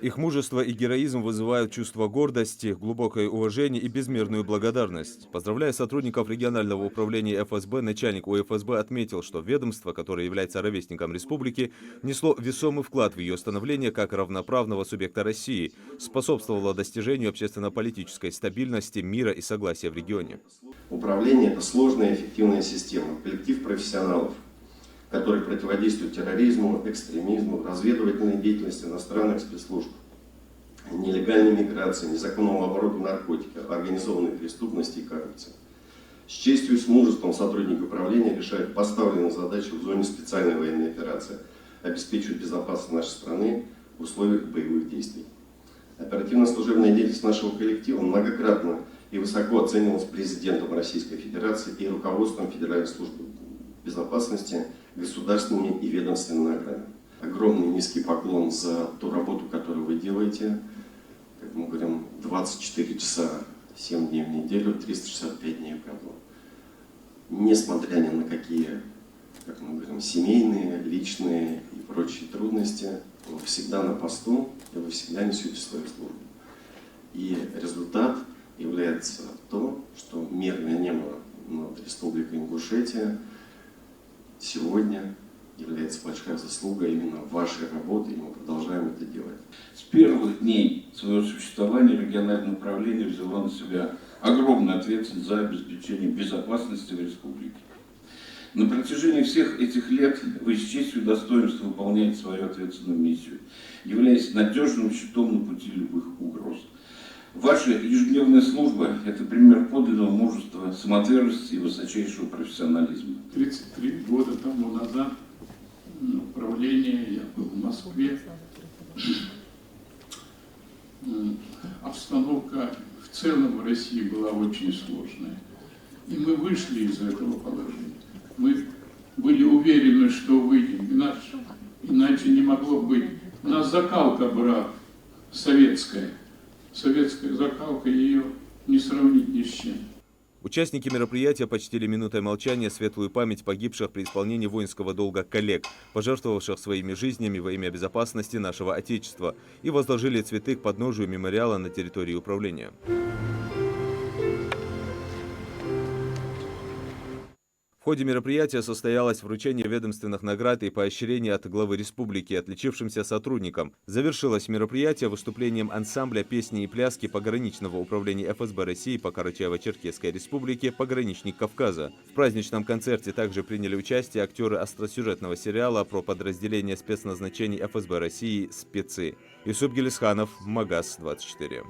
Их мужество и героизм вызывают чувство гордости, глубокое уважение и безмерную благодарность. Поздравляя сотрудников регионального управления ФСБ, начальник УФСБ отметил, что ведомство, которое является ровесником республики, несло весомый вклад в ее становление как равноправного субъекта России, способствовало достижению общественно-политической стабильности, мира и согласия в регионе. Управление – это сложная и эффективная система, коллектив профессионалов, который противодействует терроризму, экстремизму, разведывательной деятельности иностранных спецслужб, нелегальной миграции, незаконному обороту наркотиков, организованной преступности и коррупции. С честью и с мужеством сотрудники управления решают поставленные задачи в зоне специальной военной операции, обеспечивают безопасность нашей страны в условиях боевых действий. Оперативно-служебная деятельность нашего коллектива многократно и высоко оценивалась президентом Российской Федерации и руководством Федеральной службы безопасности государственными и ведомственными наградами. Огромный низкий поклон за ту работу, которую вы делаете. Как мы говорим, 24 часа, 7 дней в неделю, 365 дней в году. Несмотря ни на какие, как мы говорим, семейные, личные и прочие трудности, вы всегда на посту, и вы всегда несете свою службу. И результат является то, что мирное небо над Республикой Ингушетия сегодня является большая заслуга именно вашей работы, и мы продолжаем это делать. С первых дней своего существования региональное управление взяло на себя огромную ответственность за обеспечение безопасности в республике. На протяжении всех этих лет вы с честью и достоинством выполняете свою ответственную миссию, являясь надежным щитом на пути любых угроз. Ваша ежедневная служба – это пример подлинного мужества, самоотверженности и высочайшего профессионализма. 33 года тому назад управление, я был в Москве. Обстановка в целом в России была очень сложная. И мы вышли из этого положения. Мы были уверены, что выйдем. Иначе не могло быть. У нас закалка была советская. Советская закалка, ее не сравнить ни с чем. Участники мероприятия почтили минутой молчания светлую память погибших при исполнении воинского долга коллег, пожертвовавших своими жизнями во имя безопасности нашего Отечества, и возложили цветы к подножию мемориала на территории управления. В ходе мероприятия состоялось вручение ведомственных наград и поощрений от главы республики отличившимся сотрудникам. Завершилось мероприятие выступлением ансамбля песни и пляски пограничного управления ФСБ России по Карачаево-Черкесской республике «Пограничник Кавказа». В праздничном концерте также приняли участие актеры остросюжетного сериала про подразделение спецназначений ФСБ России «Спецы». Юсуп Гелисханов, Магаз 24.